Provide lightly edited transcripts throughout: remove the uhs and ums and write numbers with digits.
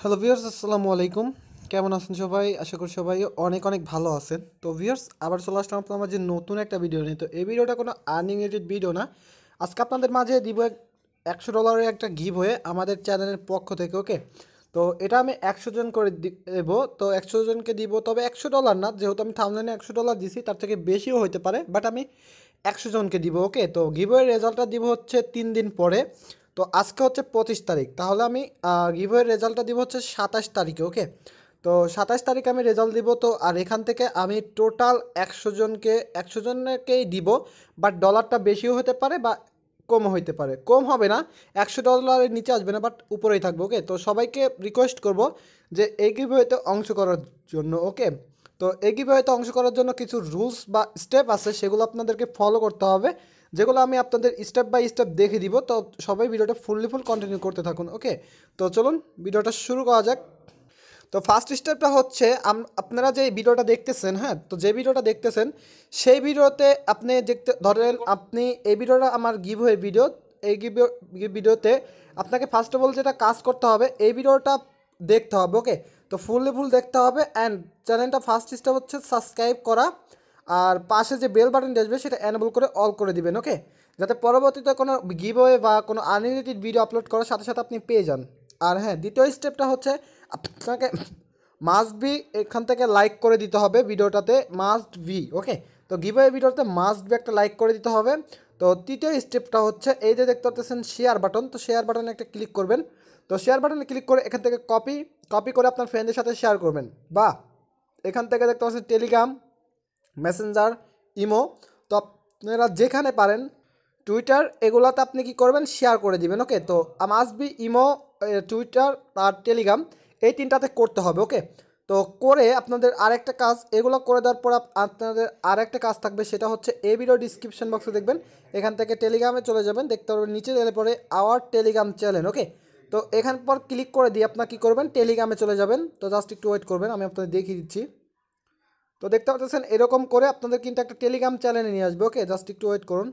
Hello viewers, আসসালামু আলাইকুম। কেমন আছেন সবাই? আশা করি সবাই অনেক অনেক ভালো আছেন। তো ভিউয়ার্স, আবার চলে আসলাম আপনার মাঝে নতুন একটা ভিডিও নিয়ে। তো এই ভিডিওটা কোনো আর্নিং রিলেটেড ভিডিও না। আজকে আপনাদের মাঝে দিব $100 একটা গিভ হয়ে আমাদের চ্যানেলের পক্ষ থেকে। ওকে, তো এটা আমি 100 জন করে দেবো। তো 100 জনকে দিব, তবে $100 না, যেহেতু আমি থামলাইনে $100 দিছি, তার থেকে বেশিও হতে পারে, বাট আমি 100 জনকে দিব। ওকে, তো গিভওয়ের রেজাল্টটা দিব হচ্ছে 3 দিন পরে। তো আজকে হচ্ছে 25 তারিখ, তাহলে আমি গিভওয়ের রেজাল্টটা দিব হচ্ছে 27 তারিখে। ওকে, তো 27 তারিখে আমি রেজাল্ট দিব। তো আর এখান থেকে আমি টোটাল 100 জনকেই দিব, বাট ডলারটা বেশিও হতে পারে বা কমও হইতে পারে। কম হবে না, $100 নিচে আসবে না, বাট উপরেই থাকবে। ওকে, তো সবাইকে রিকোয়েস্ট করব যে এই গিভওয়েতে অংশ করার জন্য। ওকে, তো এই গিভওয়েতে অংশ করার জন্য কিছু রুলস বা স্টেপ আছে, সেগুলো আপনাদেরকে ফলো করতে হবে, যেগুলো আমি আপনাদের স্টেপ বাই স্টেপ দেখে দিব। তো সবাই ভিডিওটা ফুল কন্টিনিউ করতে থাকুন। ওকে, তো চলুন ভিডিওটা শুরু করা যাক। তো ফার্স্ট স্টেপটা হচ্ছে, আপনারা যে ভিডিওটা দেখতেছেন, হ্যাঁ, তো যে ভিডিওটা দেখতেছেন সেই ভিডিওতে আপনি দেখতে ধরেন আপনি এই ভিডিওটা আমার গিভওয়ে ভিডিও। এই ভিডিওতে আপনাকে ফার্স্ট অফ অল যেটা কাজ করতে হবে, এই ভিডিওটা দেখতে হবে। ওকে, তো ফুল দেখতে হবে, অ্যান্ড চ্যানেলটা ফার্স্ট স্টেপ হচ্ছে সাবস্ক্রাইব করা, আর পাশে যে বেল বাটনটি আসবে সেটা এনেবল করে অল করে দিবেন। ওকে, যাতে পরবর্তীতে কোনো গিভওয়ে বা কোনো আনলিমিটেড ভিডিও আপলোড করার সাথে সাথে আপনি পেয়ে যান। আর হ্যাঁ, দ্বিতীয় স্টেপটা হচ্ছে আপনাকে মাস্ট বি এখান থেকে লাইক করে দিতে হবে ভিডিওটাতে, মাস্ট বি। ওকে, তো গিভওয়ে ভিডিওতে মাস্ট বি একটা লাইক করে দিতে হবে। তো তৃতীয় স্টেপটা হচ্ছে, এই যে দেখতে পাচ্ছেন শেয়ার বাটন, তো শেয়ার বাটনে একটা ক্লিক করবেন। তো শেয়ার বাটনে ক্লিক করে এখান থেকে কপি করে আপনার ফ্রেন্ডের সাথে শেয়ার করবেন, বা এখান থেকে দেখতে পাচ্ছেন টেলিগ্রাম, মেসেঞ্জার, ইমো, তো আপনারা যেখানে পারেন, টুইটার, এগুলোতে আপনি কি করবেন, শেয়ার করে দিবেন। ওকে, তো মাস্ট বি ইমো, টুইটার আর টেলিগ্রাম, এই তিনটাতে করতে হবে। ওকে, তো করে আপনাদের আরেকটা কাজ, এগুলো করে দেওয়ার পর আপনাদের আরেকটা কাজ থাকবে, সেটা হচ্ছে এই ভিডিও ডিসক্রিপশন বক্সে দেখবেন, এখান থেকে টেলিগ্রামে চলে যাবেন, দেখতে পারবেন নিচে গেলে পরে আওয়ার টেলিগ্রাম চ্যানেল। ওকে, তো এখান পর ক্লিক করে দিয়ে আপনার কী করবেন, টেলিগ্রামে চলে যাবেন। তো জাস্ট একটু ওয়েট করবেন, আমি আপনাদের দেখিয়ে দিচ্ছি। তো দেখতে পাচ্ছেন এরকম করে আপনাদের কিন্তু একটা টেলিগ্রাম চ্যানেলে নিয়ে আসবে। ওকে, জাস্ট একটু ওয়েট করুন।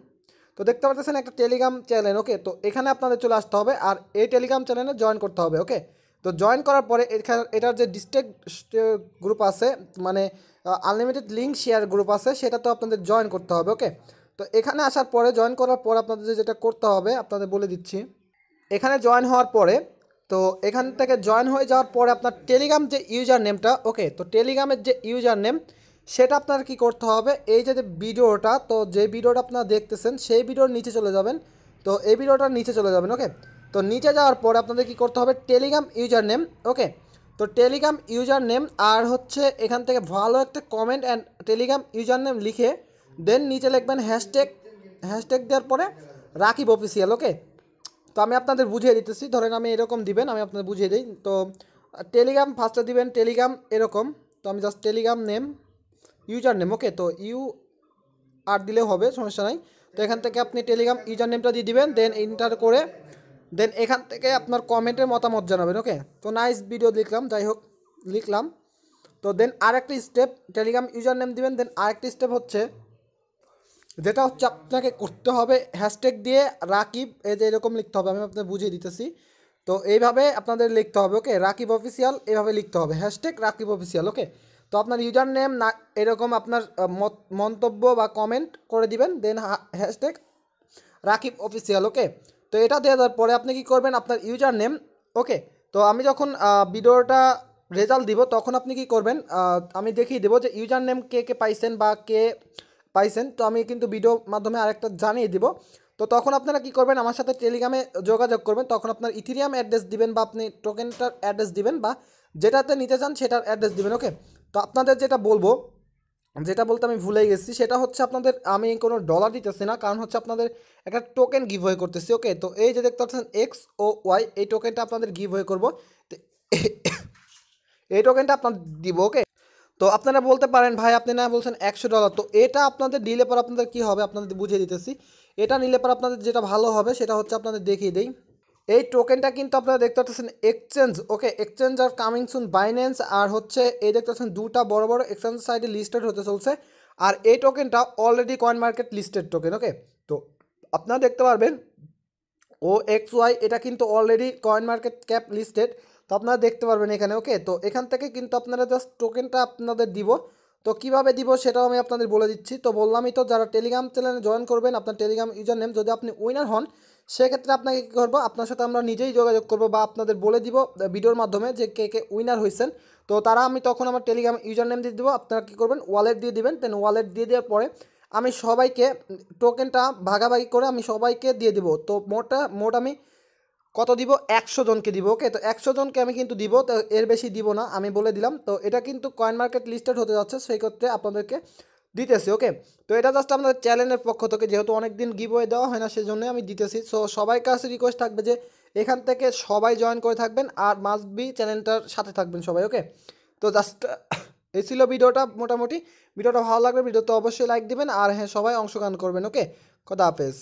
তো দেখতে পাচ্ছেন একটা টেলিগ্রাম চ্যানেল। ওকে, তো এখানে আপনাদের চলে আসতে হবে, আর এই টেলিগ্রাম চ্যানেলে জয়েন করতে হবে। ওকে, তো জয়েন করার পরে এটার যে ডিস্ট্রিক্ট গ্রুপ আছে, মানে আনলিমিটেড লিঙ্ক শেয়ার গ্রুপ আছে, সেটা তো আপনাদের জয়েন করতে হবে। ওকে, তো এখানে আসার পরে, জয়েন করার পর আপনাদের যেটা করতে হবে আপনাদের বলে দিচ্ছি। এখানে জয়েন হওয়ার পরে, তো এখান থেকে জয়েন হয়ে যাওয়ার পরে আপনার টেলিগ্রাম যে ইউজার নেমটা, ওকে, তো টেলিগ্রামের যে ইউজার নেম, সেটা আপনার কি করতে হবে, এই যে ভিডিওটা, তো যে ভিডিওটা আপনারা দেখতেছেন সেই ভিডিওর নিচে চলে যাবেন। তো এই ভিডিওটার নিচে চলে যাবেন। ওকে, তো নিচে যাওয়ার পরে আপনাদের কি করতে হবে, টেলিগ্রাম ইউজার নেম। ওকে, তো টেলিগ্রাম ইউজার নেম, আর হচ্ছে এখান থেকে ভালো একটা comment and Telegram user name লিখে দেন নিচে লিখবেন হ্যাশট্যাগ দেওয়ার পরে রাকিব অফিসিয়াল। ওকে, তো আমি আপনাদের বুঝিয়ে দিতেছি, ধরেন আমি এরকম দিবেন, আমি আপনাদের বুঝিয়ে দিই। তো টেলিগ্রাম ফার্স্টে দিবেন টেলিগ্রাম এরকম। তো আমি just Telegram name, user name. Okay, তো আর দিলেও হবে, সমস্যা নাই। তো এখান থেকে আপনি টেলিগ্রাম ইউজার নেমটা দিয়ে দিবেন, দেন এন্টার করে দেন এখান থেকে আপনার কমেন্টের মতামত জানাবেন। ওকে, তো নাইস ভিডিও লিখলাম, যাই হোক লিখলাম। তো দেন আরেকটা স্টেপ, টেলিগ্রাম ইউজার নেম দিবেন, দেন আরেকটা স্টেপ হচ্ছে, যেটা হচ্ছে আপনাকে করতে হবে হ্যাশট্যাগ দিয়ে রাকিব, এই যে এরকম লিখতে হবে, আমি আপনাদের বুঝিয়ে দিতেছি। তো এইভাবে আপনাদের লিখতে হবে। ওকে, রাকিব অফিসিয়াল এইভাবে লিখতে হবে, হ্যাশট্যাগ রাকিব অফিসিয়াল। ওকে, তো আপনার ইউজার নেম না এরকম আপনার মন্তব্য বা কমেন্ট করে দিবেন, দেন হ্যাশট্যাগ রাকিব অফিসিয়াল। ওকে, তো এটা দিয়ে দেওয়ার পরে আপনি কি করবেন, আপনার ইউজার নেম। ওকে, তো আমি যখন ভিডিওটা রেজাল্ট দিব, তখন আপনি কি করবেন, আমি দেখিয়ে দেবো যে ইউজার নেম কে কে পাইছেন বা কে পাইছেন। তো আমি কিন্তু ভিডিও মাধ্যমে আরেকটা জানিয়ে দিব। তো তখন আপনারা কি করবেন, আমার সাথে টেলিগ্রামে যোগাযোগ করবেন, তখন আপনার ইথিরিয়াম অ্যাড্রেস দিবেন, বা আপনি টোকেনটার অ্যাড্রেস দিবেন, বা যেটাতে নিতে চান সেটার অ্যাড্রেস দিবেন। ওকে, তো আপনাদের যেটা বলতে আমি ভুলেই গেছি, সেটা হচ্ছে আপনাদের আমি কোনো ডলার দিতেছি না, কারণ হচ্ছে আপনাদের একটা টোকেন গিভওয়ে করতেছি। ওকে, তো এই যে দেখতে পাচ্ছেন XOY, এই টোকেনটা আপনাদের গিভওয়ে করবো। তো এই টোকেনটা আপনার দিব। ওকে, তো আপনারা বলতে পারেন ভাই আপনি না বলছেন $100, তো এটা আপনাদের দিলে পর আপনাদের কি হবে আপনাদের বুঝিয়ে দিতেছি। এটা নিলে পর আপনাদের যেটা ভালো হবে সেটা হচ্ছে আপনাদের দেখিয়ে দেই। এই টোকেনটা কিন্তু আপনারা দেখতে পাচ্ছেন এক্সচেঞ্জ। ওকে, এক্সচেঞ্জ আর কামিং সুন বাইন্যান্স, আর হচ্ছে এই দেখতে পাচ্ছেন দুটা বড় বড় এক্সচেঞ্জ সাইডে লিস্টেড হতে চলছে। আর এই টোকেনটা already coin market listed token. Okay, তো আপনারা দেখতে পারবেন ও এক্স ওয়াই এটা কিন্তু already coin market cap listed, তো আপনারা দেখতে পারবেন এখানে। ওকে, তো এখান থেকে কিন্তু আপনারা জাস্ট টোকেনটা আপনাদের দিব। তো কিভাবে দিব সেটাও আমি আপনাদের বলে দিচ্ছি। তো বললামই তো, যারা টেলিগ্রাম চ্যানেলে জয়েন করবেন, আপনার টেলিগ্রাম ইউজার নেম যদি আপনি উইনার হন, সেক্ষেত্রে আপনাকে কী করবো, আপনার সাথে আমরা নিজেই যোগাযোগ করবো বা আপনাদের বলে দিব ভিডিওর মাধ্যমে যে কে কে উইনার হয়েছেন। তো তারা আমি তখন আমার টেলিগ্রাম ইউজার নেম দিয়ে দেবো, আপনারা কী করবেন, ওয়ালেট দিয়ে দিবেন। দেন ওয়ালেট দিয়ে দেওয়ার পরে আমি সবাইকে টোকেনটা ভাগাভাগি করে আমি সবাইকে দিয়ে দিব। তো মোট আমি কত দিব, 100 জনকে দিব। ওকে, তো 100 জনকে আমি কিন্তু দিব, তো এর বেশি দিব না, আমি বলে দিলাম। তো এটা কিন্তু কয়েন মার্কেট লিস্টেড হতে যাচ্ছে, সেই ক্ষেত্রে আপনাদেরকে দিতেছি। ওকে, তো এটা জাস্ট আপনাদের চ্যানেলের পক্ষ থেকে, যেহেতু অনেক দিন গিভওয়ে দেওয়া হয় না, সেই জন্যই আমি দিতেছি। সো সবার কাছে রিকোয়েস্ট থাকবে যে এখান থেকে সবাই জয়েন করে থাকবেন, আর মাস্ট বি চ্যানেলটার সাথে থাকবেন সবাই। ওকে, তো জাস্ট এই ছিল ভিডিওটা। মোটামুটি ভিডিওটা ভালো লাগলে ভিডিওতে অবশ্যই লাইক দিবেন, আর হ্যাঁ, সবাই অংশগ্রহণ করবেন। ওকে, খোদা হাফেজ।